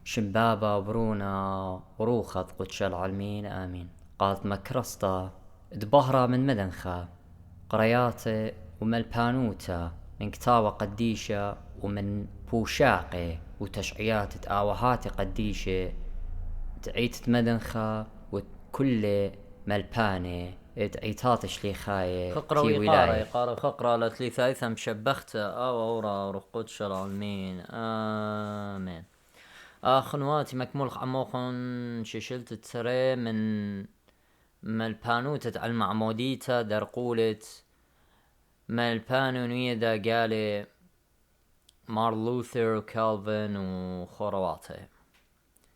شمبابا وبرونا وروخة قدش العالمين آمين. قالت مكرسطة دبهرة من مدنخة قرياتي وملبانوتا من كتاوة قديشة ومن بوشاقي وتشعيات تآوهاتي قديشة تعيت مدنخة وكل ملباني تعيتات شليخاية فقرة تي ويقارة ولاية يقارة فقرة لتلي ثالثة شبخت أو أورا روح قدش العالمين آمين. خنواتي مكمول عموخن ششلت التري من ملبانوتة على المعموديتا درقولت ملبانو نيدا قالي مار لوثر وكالفن وخرواته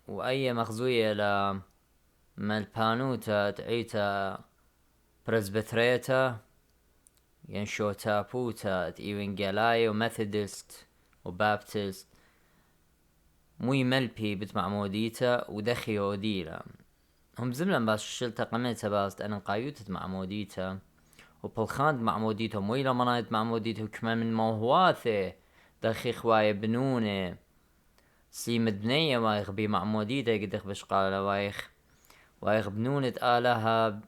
وأي مخزوية ملبانوتا تعيتا برزبتريتا ينشوتا بوتا إيوينجالاي وميثودست وبابتست موي ملبي بتمعموديتا ودخي وديلا هم زملا باش شلتا قميتا باست أنا قايوتت معموديتا وبالخاند معموديتا مويلا منايت معموديتا وكمان من موهواثي دخي خواي بنوني سي مدنية وايخ بي معموديتا قدخ بشقالة وايخ بنونة آلها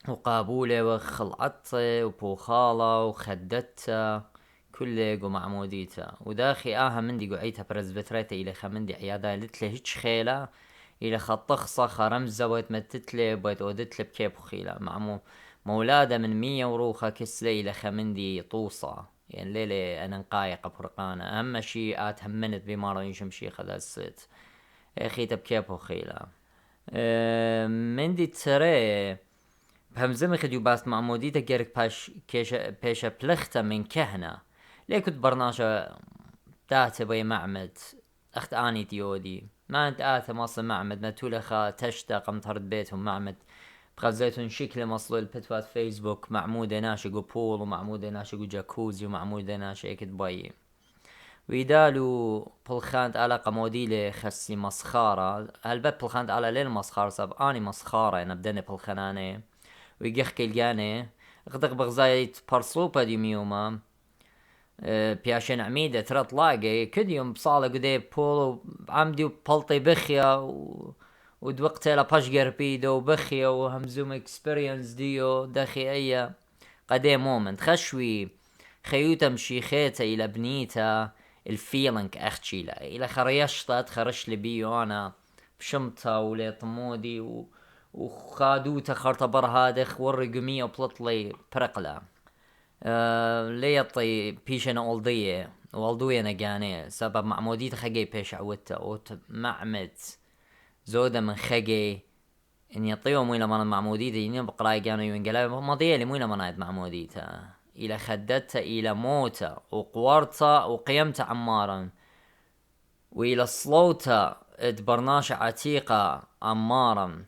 وقابولة وخلعتي وبوخالة وخدتها كل جو معموديتا وداخي مندي قعيتها برزبتريتا إلى خمندي عيادة لتلي هيتش خيلة إلى خطخصة خرمزة بويت متتلي بويت ودتلي بكيب خيلة مع مولادة من 100 وروخة كسلي إلى خمندي طوصة يعني ليلة أنا نقايقة برقانة أهم شي همنت بمارا يشمشي خذا الصيت خيتا بكيب وخيلة مندي تري بهمزمي خديو باست معموديتا جيرك باش بيشا بلختا من كهنة ليه كنت برناشا تاتي بي معمد اخت اني ديودي ما انت مصل معمد ما تولخا تشتاق مطرد بيتهم معمد بغزيتون شكل مصلو البتوات فيسبوك معمودة ناشقو بول ومعمودة ناشقو جاكوزي ومعمودة ناشقت باي ويدالو بلخانت على قموديلي خسي مسخارة هالبت بلخانت على لين مسخارة ساب اني مسخارة انا بدني بلخناني ويجيخكي الجاني غدق بغزايت برصوبة دي ميوما بياشن عميدة ترى طلاقي كديوم بصالة قدي بولو عمدي وبلطي بخيا ودوقتي لا باشقر بيدو بخيا وهمزوم اكسبيرينس ديو داخي ايا قدي مومنت خشوي خيوتا مشي خيتا الى بنيتا الفيلنك اختشيلا الى خريشتا تخرش لي بيو انا بشمتا ولي طمودي وخادوتا خرطبر هادخ ورقمية وبلطلي برقلا ليطي بيشنا أولدية والدوية نجاني سبب معمودية خجي بيش عودتا أوت معمت زودة من خجي إن يطيو مويلا من معمودية إني بقراي كانوا ينقلا مضية لي مويلا من معمودية إلى خدتها إلى موتا وقورتا وقيمتا عمارا وإلى صلوتا ادبرناش عتيقة عمارا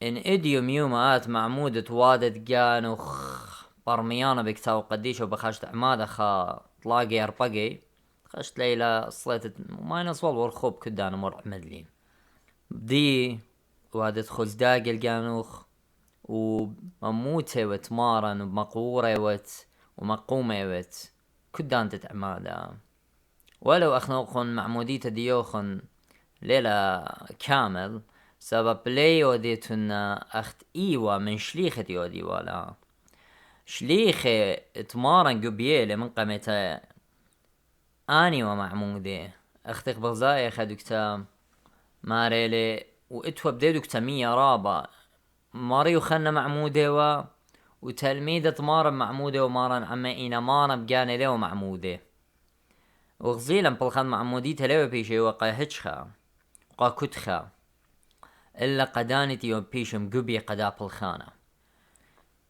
إن إديو ميومات معمودة وادت قانو برميانا بكتاو قديش وبخشت عمادة خا طلاقي اربقي خشت ليلة صليت ما ينصول والخوب كدان مر مدلين بدي وادت خزداق القانوخ ومموتة وتمارن ومقورة ومقومة كدان تتعمادة ولو اخنوخن معمودية ديوخن ليلة كامل سبب ليو ديتنا اخت ايوة من شليخة يودي ولا شليخة تمارن قبيلة من قمتا اني ومعمودة اختك بغزايا خدوكتا ماريلي واتوا بديدوكتا 100 رابا ماريو خنا معمودة وتلميذة تمارن معمودة ومارن عما اينا مارن بقاني ليو معمودة وغزيلا بلخان معموديتا ليو بيشي وقا هجخا وقا كتخا إلا قدانتي وبيشم قبي قدا بلخانة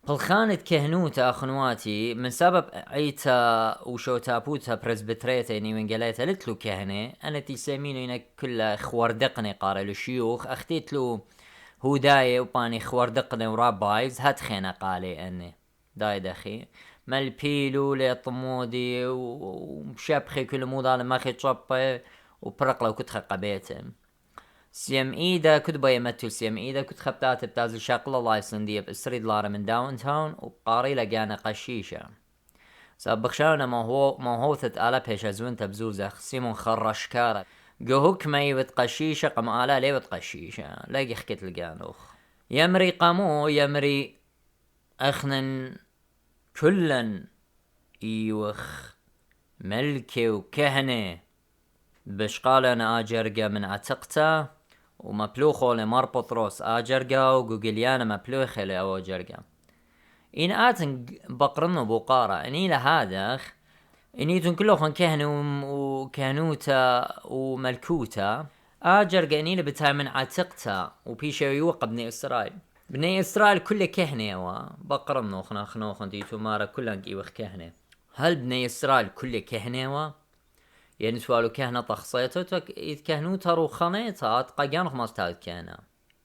بلخانة كهنوتا أخنواتي من سبب عيتا وشوتابوتا برزبتريتا يعني من قاليتا لتلو كهنة أنا تسمينو إنا كل خوردقني قارلو شيوخ أختيتلو هو داي وباني خوردقني ورابايز هات خينا قالي أني داي دخي مالبيلو لطمودي ومشابخي كل موضة ماخي تشوبي وبرقلو كتخا قبيتم سيم ايدا كنت بيمتل سيم ايدا كنت خبتات بتازل شاقلة لايسلندية باسريد لارا من داون تاون وقاري لقانا قشيشة سابقشاونا ما هو ثت آلا بيشا زون تبزوزخ سيمون خرشكارة جهوك ما يتقشيشة قم آلا لي وتقشيشة لاقي حكيت القانوخ يمري قامو يمري أخنن كلن إيوخ ملكي وكهنة بشقالنا آجرقا من عتقتا ومبلوخو لمار بطروس آجرقا وقوقليانا مبلوخي لأو جرقا إن آتن بقرنو بوقارا إني لهادخ إنيتون كلوخن كهنة وكهنوتا وملكوتا آجرقا إني لبتاي من عتقتا وبيشا يوقع بني إسرائيل بني إسرائيل كل كهنة بقرنو خنوخن ديتو مارا كلن إيوخ كهنة هل بني إسرائيل كل كهنة يعني سوالو كهنة تخصيتو يتكهنوتا روخانيتا تقاقانوخ ماستاذ كهنة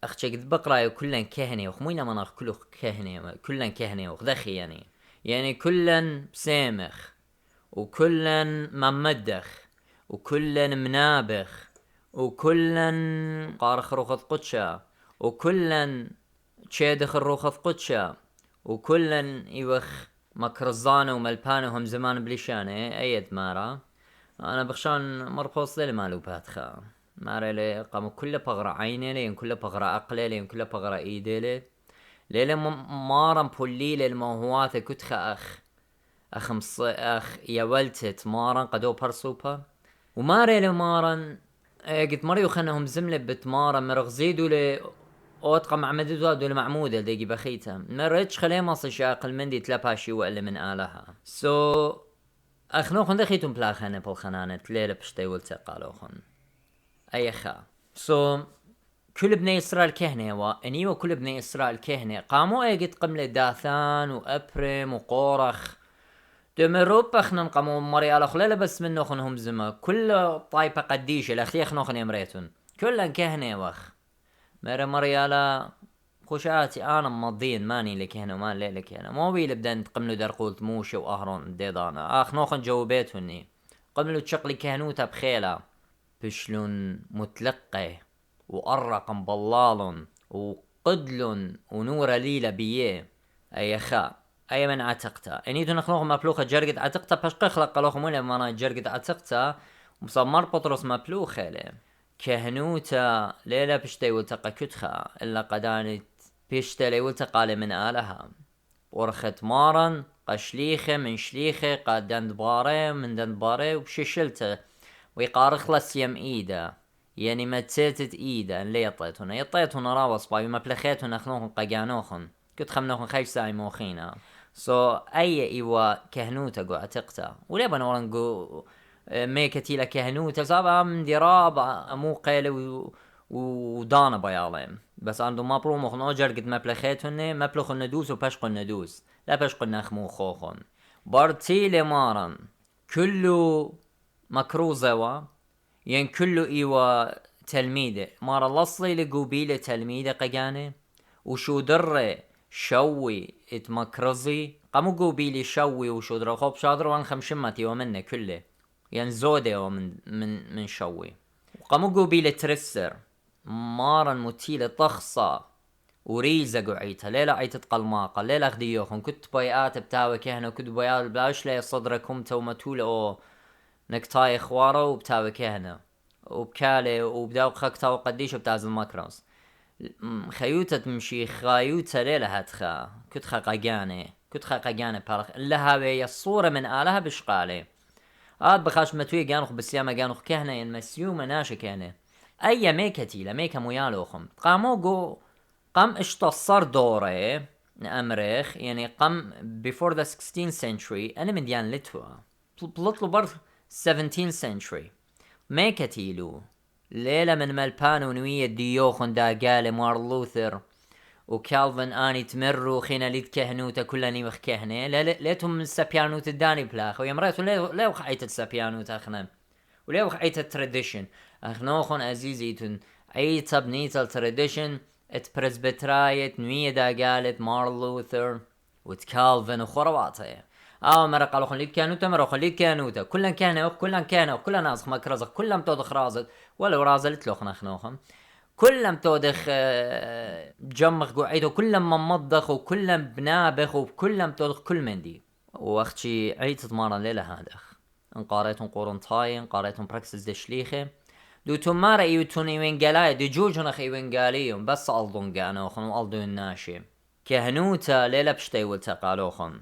أخشى قد بقرأ كلن كهنة وخمينا مناخ كله كهنة كلن كهنة وخذخي يعني كلن بسامخ وكلن ممدخ وكلن منابخ وكلن قارخ روخذ قدشة وكلن تشيدخ الروخذ قدشة وكلن يوخ مكرزانة وملبانة هم زمان بليشانة أيد مارا أنا بخشان مرقوص لي مالو باتخا مارا لي قاموا كل بغرة عيني لين كل بغرة أقلي لين كل بغرة إيدي لي ليلة مارا بولي للموهوات كتخا أخ يولتت مارا قدو برسوبا ومارا لي مارا قد مريو خنهم زملة بتمارا مرغزيدو لي أوتقا معمددو دول معمودة ديجي بخيتها مريتش خليه ماصي شاقل مندي تلاباشي وقل من آلها أخنوخن دخيتون بلاخانة بالخنانة ليلة بشتي والتقالوخن أيخا كل بني إسرائيل كهنة وإنيو كل بني إسرائيل كهنة قاموا أيقت قملة داثان وأبرم وقورخ دمروب أخنن قاموا مريالا خلالة بس منوخن هم زما كل طايبة قديشة الأخي أخنوخن يمريتون كلن كهنة مريالا خوشاتي أنا مضين ماني لك هنا وما لك هنا مو بيل بدأ نتقملوا درقولت موشة وأهرون ديضانا نوخن جوابيتوني قملوا تشقلي كهنوتا بخيلة بشلون متلقي وأرقم بلال وقدل ونور ليلة بيه أي خا أي من عتقتا إنيتو نخنوخ مبلوخة جرقت عتقتا بشقي خلق لوخ مولا مانا جرقت عتقتا ومصمر بطرس مبلوخة لي كهنوتا ليلة بشتي وتقى كتخا إلا قدانت بيشتي لي وتقى من آلها ورخت مارا قشليخة من شليخة قاد دندباري من دندباري وبششلته ويقارخ لسيم إيدا يعني ما تسيتت إيدا اللي يطيتهن راوص باي ما بلخيتهن أخنوخن قاقانوخن كنت خمنوخن خيش ساي موخينا أي إيوا كهنوتا قو عتقتا وليبا نورن قو ميكتي لكهنوتا صابا من دراب أمو قيل ودانا بيالهم بس عنده ما بروموخن أجر قد ما بلخيتهن ما بلوخن ندوس وبشقن ندوس لا بشقن نخمو خوخن بارتي لمارن كله مكروزة ين كله إيوا تلميذة مارا لصلي لقوبيلة تلميذة قجانة وشو در شوي اتمكرزي قامو قوبيلي شوي وشو در خوب شادر وان خمشمتي ومنه كله ين زودة من شوي وقامو قوبيلة ترسر مارا متيلة طخصة وريزة قعيتها ليلة عيتت قلماقة ليلة أخديوخن كنت بيات بتاوي كهنة كنت بيات بلاش لي صدركم تو متولة أو نكتاي خوارة وبتاوي كهنة وبكالي وبداو خكتاو قديش بتاز المكرس خيوتة تمشي خايوتة ليلة هاتخا كنت خاقاقاني بارخ لها بي الصورة من آلها بشقالي بخاش متوي قانوخ بسيامة قانوخ كهنة ين مسيومة ناشا كهنة أي ميكتي لميكا ميالوخم قام اشتصر دوري أمريخ يعني قام before the 16th century أنا من ديان لتوا بلطلو بر 17th century ميكتيلو ليلة من ملبانو نوية ديوخن دا قال مار لوثر وكالفن آني تمرو خينا ليد كهنوتا كلاني وخ كهنة ليتهم من السابيانوت الداني بلاخ ويمريتو ليه وخ السابيانوت أخنا وليه وخ التراديشن أخنوخن عزيزيتون عيتا بنيتا التراديشن اتبرزبترايت نوية دا قالت مار لوثر وتكالفن وخرواتها مرة قالوا خليت كانوتا مرة خليت كانوتا كلن كانوا كلن نازخ مكرزخ كلن تودخ رازت ولو رازلت لوخنا خنوخم كلن تودخ جمخ قعيدو كلن ممضخ وكلن بنابخ وكلن تودخ كل مندي واختي عيت تمارن ليلة هادخ ان قاريتون قورنطاي ان قاريتون براكسس دشليخه دوتون مارا ايوتون ايوين قالاي دي جوجنخ ايوين قاليهم بس الضون قانوخن والضون الناشي كهنوتا ليلة بشتي والتقالوخن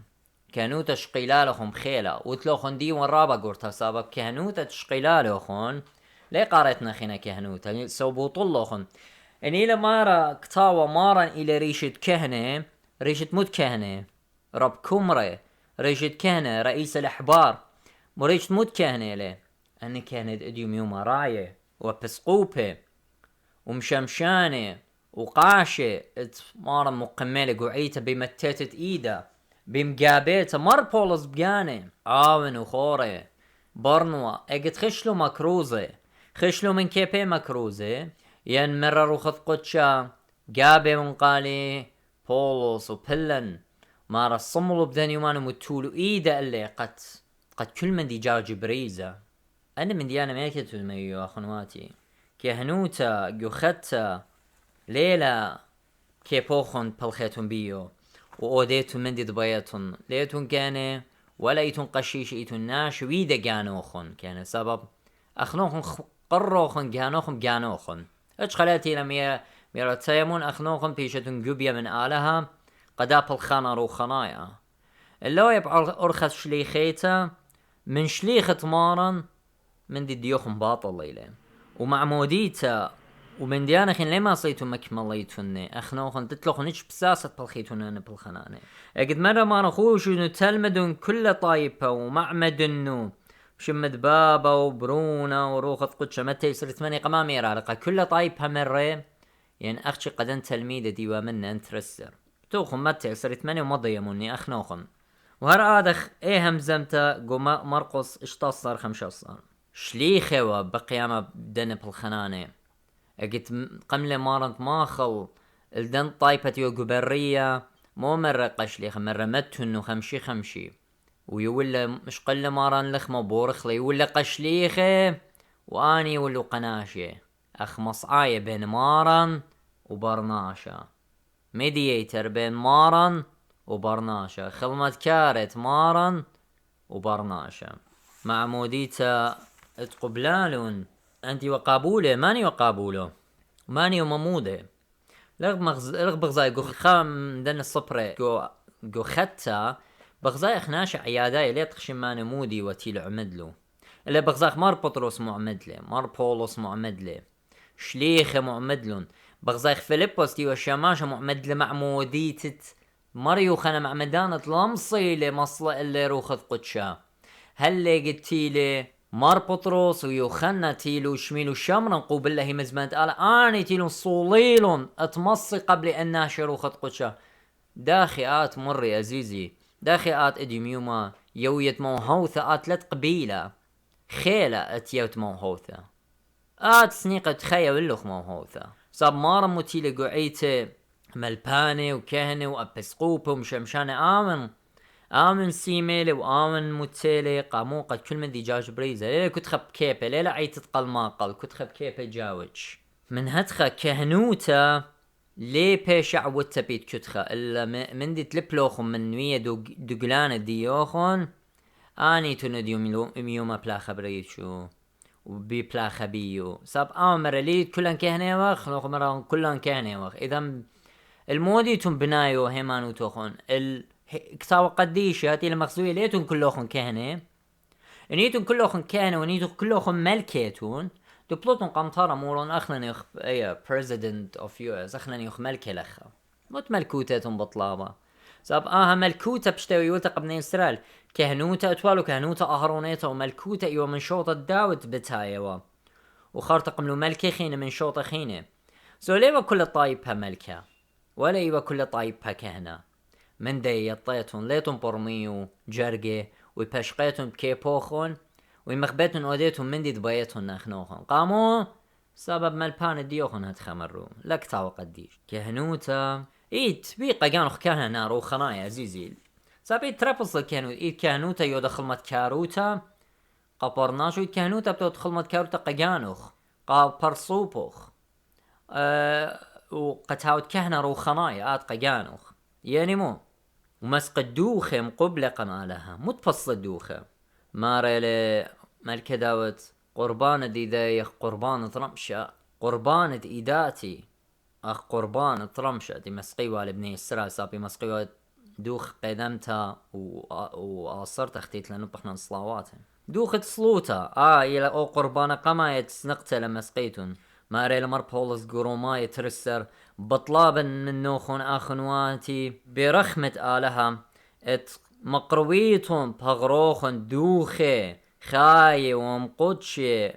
كهنوتا شقيلالوخن بخيلة وتلوخن دي ورابا قورتا سابب كهنوتا تشقيلالوخن لي قارتنا خينا كهنوتا سوبوطلوخن اني لمارا كتاوى مارا الى ريشة كهنة ريشة موت كهنة رب كمرة ريشة كهنة رئيس الاحبار مريشة موت كهنة لي اني كانت اديوم يوم راية وبسقوبة ومشمشانة وقاشة مارا مقملة قعيتة بمتتت ايدا بمقابيتة مر بولس بقانة عاون وخورة برنوة اجت خشلو مكروزة خشلو من كيبي مكروزة ين مرر وخذ قدشا قابي من قالي بولس وبلن مارا الصملو بدن يومان متولو ايدا اللي قد كل من دي جاج بريزة انا من ديانا ميكتو ميو اخنواتي كهنوتا جوختا ليلة كيبوخن بلخيتون بيو وأوديتون من دي دبايتون ليتون كان ولا ايتون قشيش ايتون ناش ويدا جانوخن كان سبب اخنوخن قروخن جانوخن اش خلاتي لما يرتيمون اخنوخن بيشتون جوبيا من آلها قداب الخانة روخنايا اللو يبع ارخص شليخيتا من شليخة مارن من دي ديوخن باطل ليلة ومعموديتا ومن ديانخين لما صيتو مكمليتون اخنوخن تتلوخن ايش بساسة بلخيتون انا بالخنانة اقد مرة ما نخوش انو تلمدون كل طايبة ومعمد انو شمد بابا وبرونا وروخة قدشة متى يصير 8 قمامي رالقة كل طايبها مرة يعني اخشي قدن تلميدة ديوا من انترسر توخن متى يصير 8 ومضي يموني اخنوخن وهر آدخ ايه همزمتا قو مرقص اشتصر 5 شليخة وبقيامة بدن بالخنانة اجت قملة مارنت ماخل الدن طايبة يو قبرية مو مرة قشليخ مرة متهنو 5 ويولا مش قل مارن لخمة بورخلي ولا قشليخة واني ولو قناشة اخ مصعاية بين مارن وبرناشة ميدياتر بين مارن وبرناشة خلمة كارت مارن وبرناشة معموديتا اتقبلالون انتي وقابوله ماني وقابوله ماني ومموده لغ بغزاي جو خام دن الصبرة جو ختا بغزاي خناش عياداي ليه تخشي ما نمودي وتيل عمدلو اللي بغزاي مار بطرس معمدله مار بولس معمدله شليخ معمدلون بغزاي فيليبوس تي وشماشة معمدله معموديتت مريو خنا معمدانة لمصي لمصلة اللي روخذ قدشا هل قلتيلي مار بطرس ويوخنا تيلو شميلو شمرا قوبل الله مزمانت آني تيلو صوليلون اتمصي قبل ان ناشرو خط قدشا داخئات مري عزيزي داخئات اديميوما يويت موهوثة اتلت قبيلة خيلة اتيوت موهوثة سنيقة تخيا واللوخ موهوثة صاب مارا متيلي قعيته ملباني وكهنة وابسقوبة ومشمشانة آمن سيميلي وآمن متسيلي قامو قد كل من دي جاج بريزة ليلة كنت خب كيبه ليلة عيتت قلماقل كنت خب كيبه جاوج من هدخة كهنوتا لي بيشع واتبيت كتخة إلا من دي تلبلوخن من نوية دوغلانة ديوخن آني تنديو ميوما بلاخة بريتشو وبي بلاخة بيو ساب آمر ليد كلان كهنة وخ نوخ مران كلان كهنة وخ إذا المودي تم بنايو هيمانو توخن كتاوى قديش هاتي المخزوية ليتون كلوخن كهنة انيتون كلوخن كهنة ونيتون كلوخن ملكيتون دبلوتون قمطارة مورون اخلن يخ president of US اخلن يخ ملكي لخا موت ملكوتاتون بطلابة ساب ملكوتا بشتوي يولتا قبنين اسرائيل كهنوتا اتوالو كهنوتا اهرونيتا وملكوتا ايوه من شوطة داوت بتايوا وخارتا قملو ملكي خينة من شوطة خينة ليوا كل طايبها ملكة ولا ايوه كل طايبها كهنة من دي يطيتون ليتون برميو جرقي ويبشقيتون بكيبوخون ويمخبيتون اوديتون من دي دبايتون ناخنوخون قامو سبب ملبان ديوخون هتخمرو لك تاو قديش كهنوتا ايت بيقا قانوخ كهنة نارو خنايا عزيزي سابيت ترابصل كهنوتا يودخل مت كاروتا قبرناشو ايت كهنوتا بتودخل مت كاروتا قانوخ قابرصوبوخ وقتاوت كهنة رو خنايا قانوخ يعني مو ومسق الدوخة مقبلة قمالها متفصل الدوخة ماري مالك داوت قربان ديدايخ قربان طرمشة قربان إيداتي أخ قربان طرمشة دي مسقي والبني السرا سابي مسقي دوخ قدمتها وأصرت أختيت لنبخنا الصلاوات دوخت صلوتا إلى أو قربان قما يتسنقت لما سقيتون ما ريل مر بولس قروما يترسر بطلابا من نوخون آخنواتي برخمة آلها ات مقرويتون بغروخن دوخي خاي ومقودشي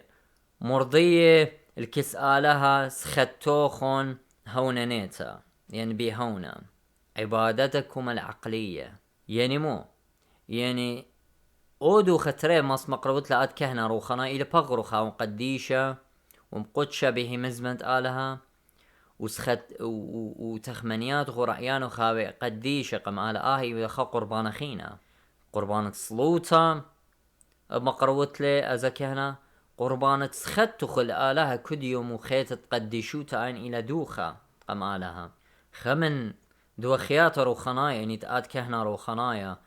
مرضية الكس آلها سختوخن هونانيتا يعني بيهونا عبادتكم العقلية يعني مو يعني اودو خطري ماس مقروت لأد كهنا روخنا إلى بغروخا وقديشة ومقودشة به مزمنت آلها وسخت وتخمنيات غرعيان وخاوي قديشة قم آل آهي وخا قربان خينا قربانة صلوتا مقروت لي أزكهنا قربانة سخت خل آلها كد يوم وخيت تقديشوتا عين إلى دوخا قم آلها خمن دوخيات روخنايا يعني تآد كهنا روخنايا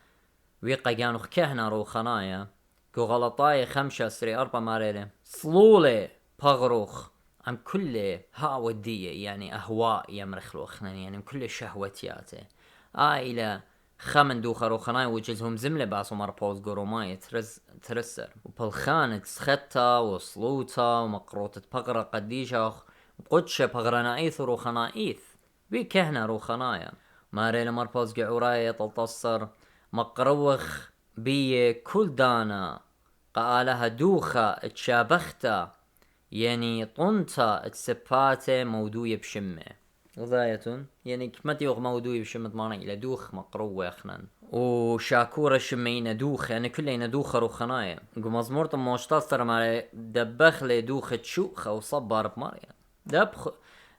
ويقا جانوخ كهنا روخنايا كو غلطايا 5 سري 4 ماريلي صلولي بغروخ عم كل ها ودية يعني أهواء يمرخلوخنا يعني كل شهوتياته إلى خمن دوخة روخنايا وجلهم زملة باسو مربوز قروماي ترسر وبالخانة سخطة وصلوتا ومقروطة بغرة قديشة وقدشة بغرنايث وروخنايث بكهنا روخنايا ماريلي مربوز قعورايا تلتصر مقروخ بي كل دانا قالها دوخة تشابختا يعني طنتا تسباتة مودوية بشمة غاية يعني كمتي يوغ مودوية بشمة مانا إلى دوخ مقروخنا وشاكورة شمينا دوخ يعني كلنا دوخة روخنايا قو مزمورة موشتاستر ماري دبخ لي دوخة شوخة وصبر بماريا دبخ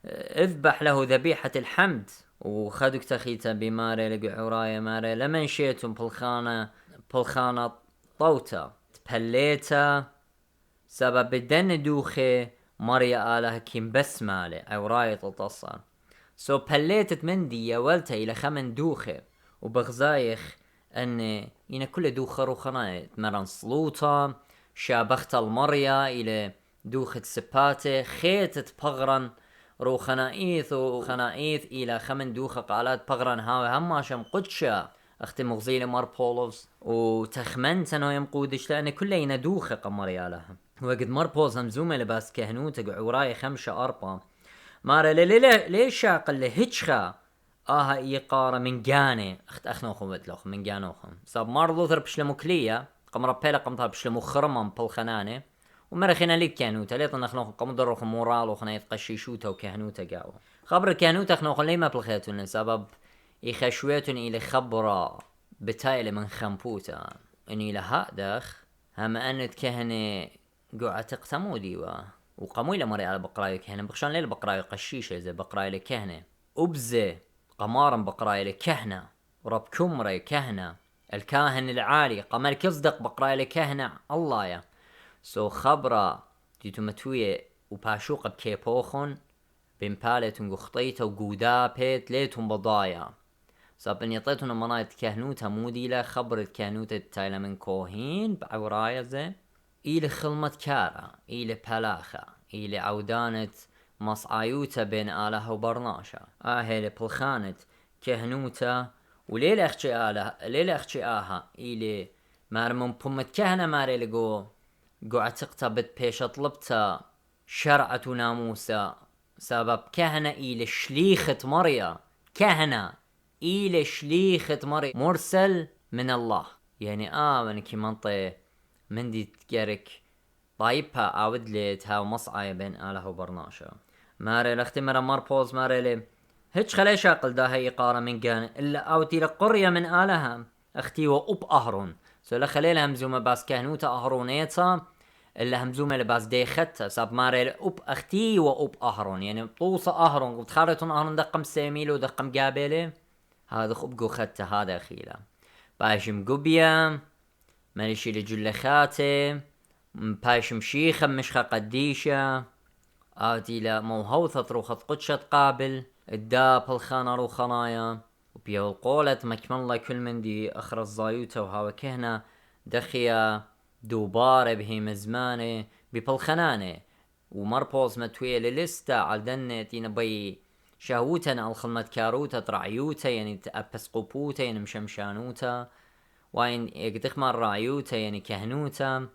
اذبح له ذبيحة الحمد وخدك تخيتا بماري لقعورايا ماري لمن شيتم بالخانة طوتا تبليتا سبب بدن دوخي مريا آلها كيم بس مالي عورايا تلتصر سو بليتت مندي يولتا إلى 5 دوخي وبغزايخ أن إن كل دوخة روخنايا تمرن صلوتا شابخت المريا إلى دوخة سباتي خيتت بغرن روخنايث وخنايث إلى 5 دوخة قالات بغرن هاوي هماشم قدشا اختي مغزيلة مار بولوز وتخمنت انو يمقودش لأن كلنا دوخة قمريا لها وقد مار بولوز همزومة لباس كهنوتك عوراي 5 4 مارا ليش شاقل لهجخا إيقارة من جاني اخنوخم بدلوخ من جانوخم صاب مار لوثر بشلموكلية قمر بيلا قمتها بشلموخرمم بالخنانة ومرخينا ليك كهنوتا ليطن اخنوخم قمدروخم مورال وخنا يتقشيشوتا وكهنوتا قاوة خبر كهنوتا اخنوخم ليما بالخيتون سبب يخشويتون إلى خبرة بتايل من خمبوتا إني لهادخ هم أنت كهنة قوعة تقتمو ديوا وقاموا إلى مري على بقراي كهنة بخشان ليل بقراي قشيشة زي بقراي لكهنة أبزة قمارا بقراي لكهنة ورب كمري كهنة الكاهن العالي قمر كصدق بقراي لكهنة الله يا سو خبرة ديتو متوية وباشوق بكيبوخون بين بالتون قخطيته وقودا بيت ليتهم بضايا صابن يطيتون منايت كهنوتا موديلا خبرت كهنوتا تايلا من كوهين بعورايا زي إلى خلمة كارا إلى بلاخة إلى عودانة مصعايوتا بين آلها وبرناشا هيلي بلخانة كهنوتا وليلة اختشي آلها ليلة اختشي إلى مارمون بمت كهنة ماري لقو عتقتا بيش طلبتا شرعة ناموسا سبب كهنة إلى شليخة مريا كهنة إلى شليخة مريا مرسل من الله يعني من كي منطي من دي تجارك طايبها عاود لي تهاو مصعايا بين آله وبرناشا ماري لختي مرة ماربوز ماري لي هيتش خلي شاقل دا هي قارة من كان إلا أوتي لقرية من آلها أختي وأب أهرون سو لخليلها همزومة باس كهنوتا أهرونيتا إلا همزومة لباس دي خطة ساب ماري أب أختي وأب أهرون يعني طوصة أهرون وتخارتون أهرون دقم سيميلو دقم قابلي هذا خبقو خطة هذا أخيلا باشم قبيا ماليشي لجلخاتي باشم شيخة مشخة قديشة آتي لا موهوثة روخة قدشة قابل الداب الخانة روخنايا وبيو القولة مكمل الله كل من دي أخر الزايوتا وهاو كهنا دخيا دوبارة بهي مزمانة ببلخنانه ومربوز متوية للستا على دنت ينبي شهوتا الخلمة كاروتا ترعيوتا يعني تأبسقوبوتا يعني مشمشانوتا وين يقدخمر راعيوتا يعني كهنوتا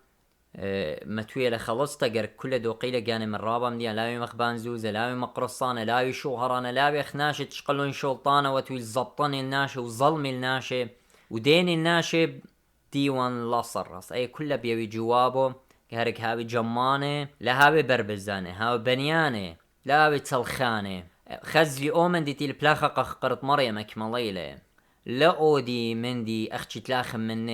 متوية لخلصتا قر كل دوقيلة جاني من رابا مديا لاوي مخبان زوزة لاوي مقرصانة لاوي شوهرانة لاوي اخناشة تشقلون شلطانة وتوي الزبطاني الناشي وظلمي الناشي وديني الناشي ديوان لاصرص اي كله بيوي جوابه كهرك هاوي جمانة لا هاوي بربزانة هاوي بنيانة لا هاوي تلخانة خزلي اومن دي تيل بلاخة قرط مريم اكمليلة لا اودي مندي اختي تلاخم من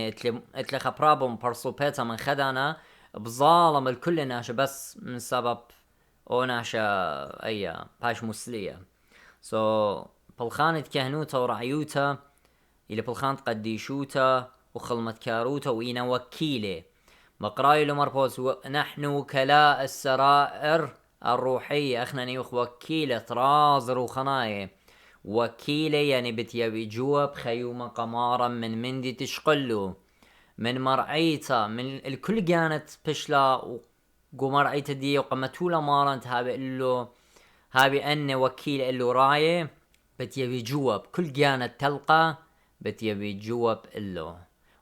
اتلخ برابم برسوبيتا من خدانا بظالم الكل ناشا بس من سبب او ناشا اي باش مسلية بلخانة كهنوتا ورعيوتا إلى بلخانة قديشوتا وخلمة كاروتا وإينا وكيلة مقراي لمربوز نحن وكلاء السرائر الروحية اخنا نيوخ وكيلة راز روخناية وكيلة يعني بتيابي جواب خيومة قمارا من مندي تشقلو من مرعيتا من الكل كانت بشلا ومرعيتا دي وقمتولا مارا هابي اللو هابي أن وكيل اللو راية بتيابي جواب كل كانت تلقى بتيابي جواب اللو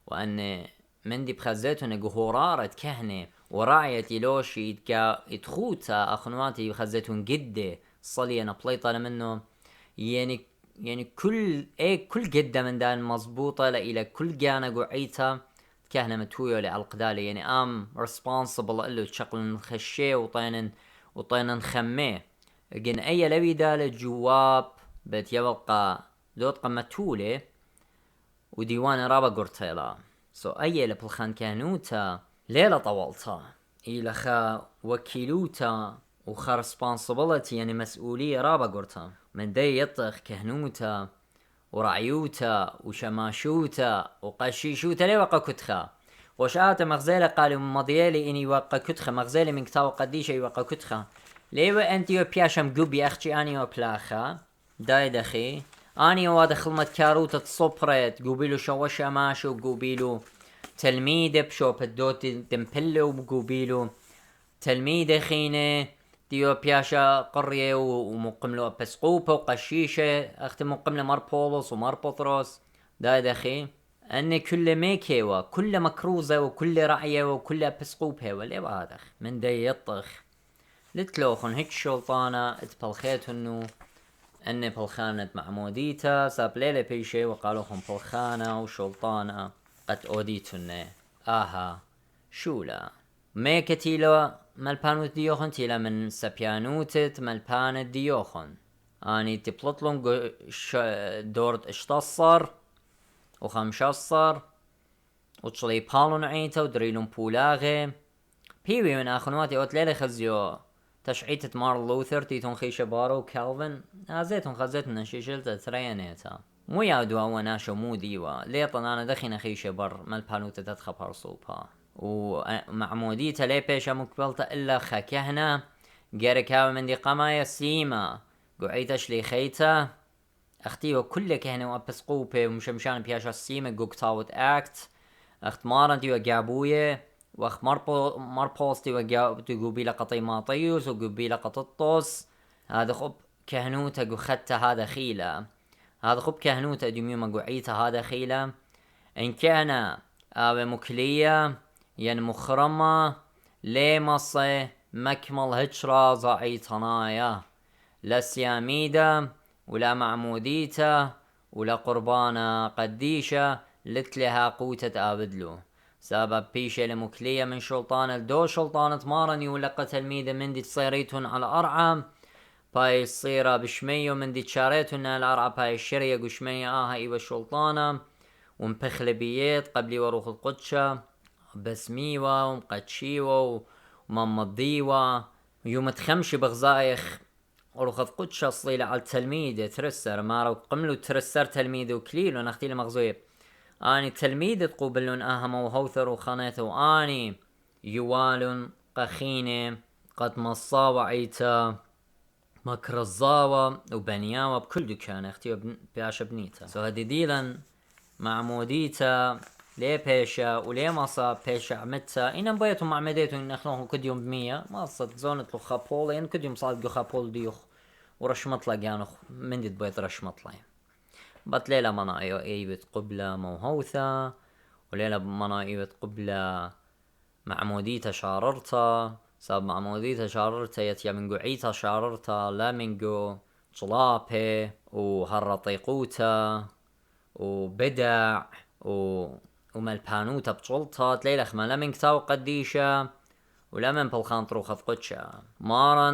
وأن مندي بخزيتو نجهورارة كهنة وراعية لوشي يتخوتا أخنواتي بخزيتون جدة صلي أنا بليطة منه يعني كل جدة من دان مظبوطة إلى كل جانا قعيتها كهنة متوية لعالقدالي يعني responsible اللو تشقل نخشيه وطينا نخميه لكن أي لبي دال جواب بتيبقى دوتقى متولة وديوان رابا قرطيلا أي لبلخان كانوتا ليلة طولتا إلى خا وكيلوتا وخا responsibility يعني مسؤولية رابا قرطا من دي يطخ كهنوتا ورعيوتا وشماشوتا وقشيشوتا لي وقا كتخا وشاتا مغزالة قالوا مضيالي إني وقا كتخا مغزالي من كتاو قديشة وقا كتخا ليو أنتي وبياشم قبي أختي أني وبلاخا داي دخي أني واد خلمة كاروتا تصبرت قوبيلو شوشا ماشو قوبيلو تلميذ بشوب الدوت تمبلو وقوبيلو تلميذ خينه ديو بياشا قرية ومقملو بسقوبة وقشيشة اختي مقملو ماربولوس وماربوطروس داي دخي أن كل ميكيوة كل مكروزة وكل رعية وكل بسقوبة ولي بادخ من دي يطخ لتلوخن هيك شلطانة اتبلخيت انو اني بلخانة معموديتا ساب ليلة بيشي وقالوهم بلخانة وشلطانة قد اوديتن اها شولا ميكتيلو ملبانوت ديوخن تيلا من سبيانوتت ملبانت ديوخن اني تبلطلون دورت اشتصر وخمشصر وتشلي بالون عيتا ودريلون بولاغي بيوي من اخنواتي اوت ليلة خزيو تشعيتة مارل لوثر تيتون خيشة بارو كالفن هازيتون خزيتنا شيشلتا تريانيتا مو يعدوا وناشو مو ديوا ليطن انا دخينا خيشة بر مالبانوتا تدخل بارصوبها ومعموديتا لي بيشا مقبلتا إلا خاكهنا جاركاو من دي قمايا سيما قعيتش لي خيتا اختيو كل كهنة وابسقوبة ومشمشان بياشا السيما قوكتاوت اكت اخت مارنتي وقابوية واخ مربوستي وقابيلا قطي ماطيوس وقبيلا قططوس هذا خب كهنوتا قخدتا هذا خيلة هذا خب كهنوتا دميوما قعيتا هذا خيلة ان كان مكلية ين مخرمة ليمصة مكمل هجرة ضعيطنايا لا سياميدا ولا معموديتا ولا قربانة قديشة لتلها قوتة آبدلو سبب بيشة لمكلية من شلطان الدو شلطانة مارني ولقى تلميذة من دي تصيريتون على أرعى باي الصيرة بشمية من دي تشاريتون على أرعى باي الشرية قشمية إيوة الشلطانة ومبخلبيات قبلي وروخ القدشة بسميوة ومقدشيوة وممضيوة يوم تخمشي بغزايخ وروخ القدشة صليلة على التلميذ ترسر مارو قملو ترسر تلميذ وكليلو نختيل مغزوية اني تلميذ تقوبلون اهم وهوثر وخانته واني يوال قخينة قد مصاوة عيتا مكرزاوة وبنياوة بكل دكان اختيو بياشا بنيتا هادي ديلا معموديتا ليه بيشا وليه مصا بيشا عمتها إنهم بيتهم مع مديتهم نخلوهم كديوم بمية ما صد زونة لو خابول يعني كديوم صادقو خابول ديوخ ورش مطلع جانوخ من دي بيت رش مطلع بات ليلة منا ايبت قبلة موهوثة وليلة منا ايبت قبلة معموديتا شاررتا صاب معموديتا شاررتا يتيا منقو عيتا شاررتا لا منقو جلابي وهرطيقوتا وبدع ومالبانوتا بجلطة تليلخ ما لمن كتاو قديشة ولمن بالخان طروخة قدشة مارا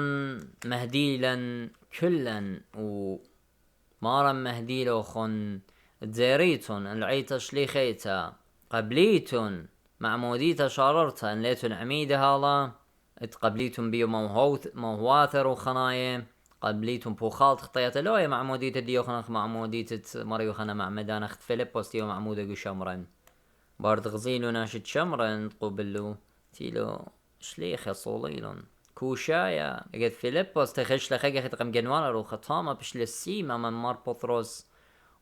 مهديلا كلا ومارا مهديلو خن تزيريتون العيتا شليخيتا قبليتون معموديتا شاررتا ان ليتون عميدة هذا اتقبليتون بيو موهواثر وخنايم قبليتون بوخالت خطيات لوية معموديتا ديوخنخ معموديتا مريوخنا مع مدانخت فيليبوس ديو معمودة قو شمرن بارد غزيلو ناشد شمرن قبلو تيلو شليخ يصوليلون كوشايا قد فيليبوس تخش لخيقة خطقم جنوالا رو خطامة بش للسيمة من مار بطرس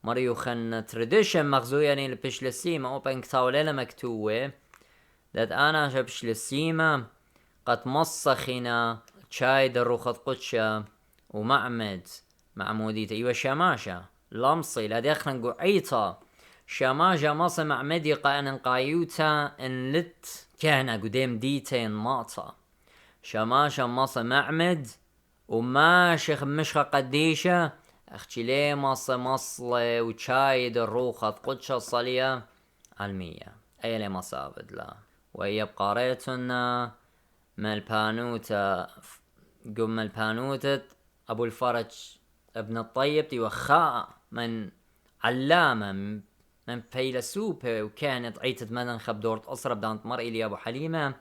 مريوخن ترديشن مغزو يعني لبش للسيمة اوبن كتاوليلا مكتوة داد انا شبش للسيمة قد مصخنا شايد الروخة قدشة ومعمد معموديتا ايوه شماشة لمصي لا دخلن قو عيطا شماشة مصي معمدي قاين قايوتا ان لت كهنا قدام ديتين ماطا شماشة مصي معمد وماشي مشخة قديشة اختي ليه مصلي وشايد الروخة قدشة الصلية علمية اي لي مصابد لا وهي بقاريتنا مالبانوتا قم البانوتة ابو الفرج ابن الطيب يوخاء من علامة من فيلسوف وكانت عيتة مدن خبدورت أسرة بدانت مرئي لي أبو حليمة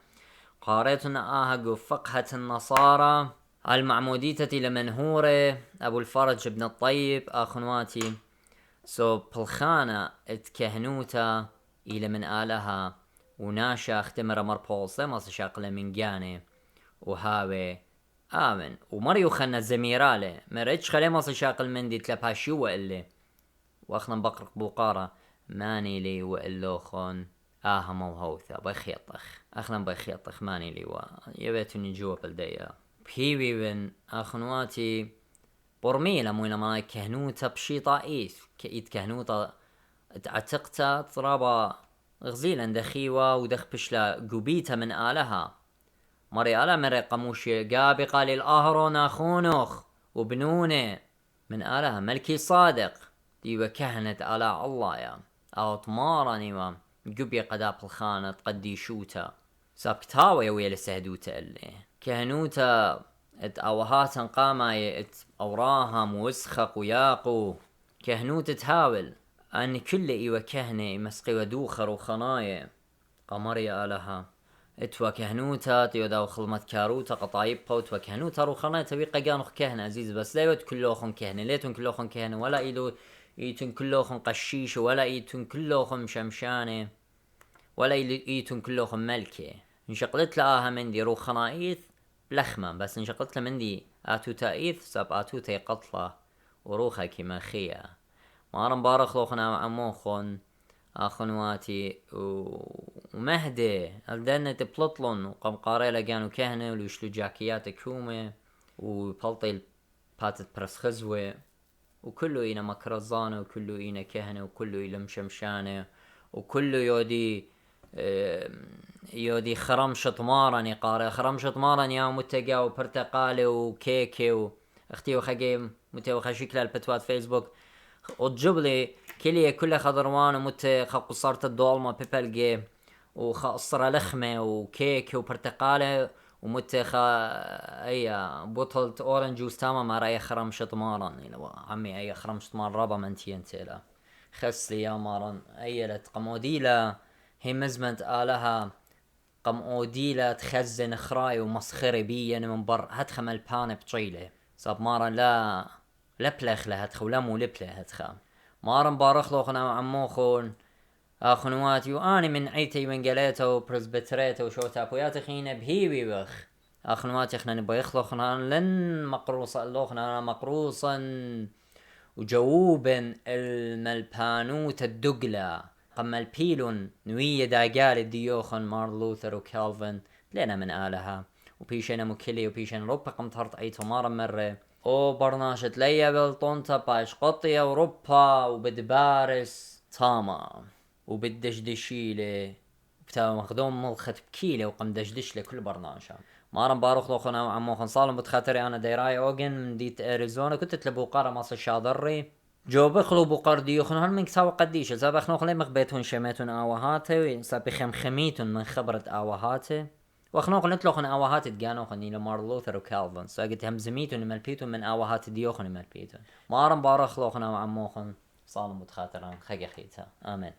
قاريتنا فقهة النصارى المعموديتة لمنهورة أبو الفرج ابن الطيب أخنواتي بالخانة اتكهنوتا إلى من آلها وناشا اختمر مربوصة ما سشاقل من جاني وهاوي آمن ومريو خلنا زميرالي مريتش خلي ما سشاقل من دي تلباشي وإلي واخنا بقرق بوقارة ماني لي وإلوخون موهوثة بخيطخ اخنا بخيطخ ماني لي يبيتوني جوا بالديا بهيوي بن اخنواتي برميلة موينا ما كهنوتا بشيطة ايث كايت كهنوتا اتعتقتا ترابا غزيلا دخيوة ودخ بشلا قبيتا من آلها مري آلا مري قموشي قابي قال الأهرون أخونخ وبنونه من آلها ملكي صادق ديوة كهنت آلاء الله يا أو طمارني ما قبي قداب الخانة قديشوتا سابكتاوي ويا لسهدوتا اللي كهنوتا ات اوهاتا قاما ات اوراهم وسخق وياقو كهنوتا تهاول ان كل ايوه كهنة مسقي ودوخر وخنايا قمري آلها اتوا كهنوتا تيودا وخلمت كاروتا قطايب قوت وكهنوتا روخنا تبيقى قانوخ كهنة عزيز بس لا يوت كلوخن كهنة ليتون كلوخن كهنة ولا ايدو ايتون كلوخن قشيش ولا ايتون كلوخن شمشانة ولا ايتون كلوخن ملكة انشقلت لها من دي روخنا ايث لخمة بس انشقلت من دي اتوتا ايث ساب اتوتا قطلة وروخا كما خيا مارن بارخ لوخنا عموخن اخنواتي ومهدي الدنة بلطلون وقام قاريلا كانوا كهنة وليشلو جاكيات كومة وبلطي باتت برس خزوة وكله إينا مكرزانة وكله إينا كهنة وكله إينا مشمشانة وكله يودي خرم شطمارني قاري خرم شطمارني يا متقا وبرتقالي وكيكي واختي وخقي متوخى شكل البتوات فيسبوك وتجبلي كليه كلها خضروان ومت قصرت الدولمة بيبلجي وخاصرة لخمة وكيك وبرتقالة ومت اي بطلة اورنج جوز تاما ما رأي خرم شطمارا عمي اي خرم شطمار رابا منتي انتلا خسلي يا مارن اي لتقموديلا هي مزمنت آلها قموديلا تخزن خراي ومسخري بي من بر هتخم البان بطيلة صاب مارا لا لبلخ لهتخ ولا مو لبلخ هتخ مارن بارخ لوخنا عموخون اخنواتي واني من عيتي من قليته وبرزبتريته وشوتا بويات خينا بهيوي بخ اخنواتي اخنا نبغى يخلقنا لن مقروصا لوخنا مقروصا وجووبا الملبانوت الدقلة قم البيلون نوية داقال ديوخن مار لوثر وكالفن لنا من آلها وبيشنا مكلي وبيشنا روبا قم تهرط أيتو مارا مرة او برناشة ليا بالطونتا باش قطية وروبا وبدبارس تاما وبدشدشيلة بتاع مخدوم ملخت بكيلة وقم دشدش لكل برناشة مارن باروخ لوخنا عموخن صالم بتخاطري انا ديراي اوغن من ديت اريزونا كنت تلبو قارة ماصل شاضري جو بخلو بقار ديوخن هل من كتاو قديش زا بخنوخ لي مخبيتون شميتون اوهاتي سا بخمخميتون من خبرة اوهاتي وخنوخ نتلوخن اوهاتي تقانوخن نيلو مار لوثر وكالفن سا قلت همزميتون مالبيتون من اوهاتي ديوخن مالبيتون مارن باروخ لوخنا وعموخن صالم بتخاطران خيخيتا امين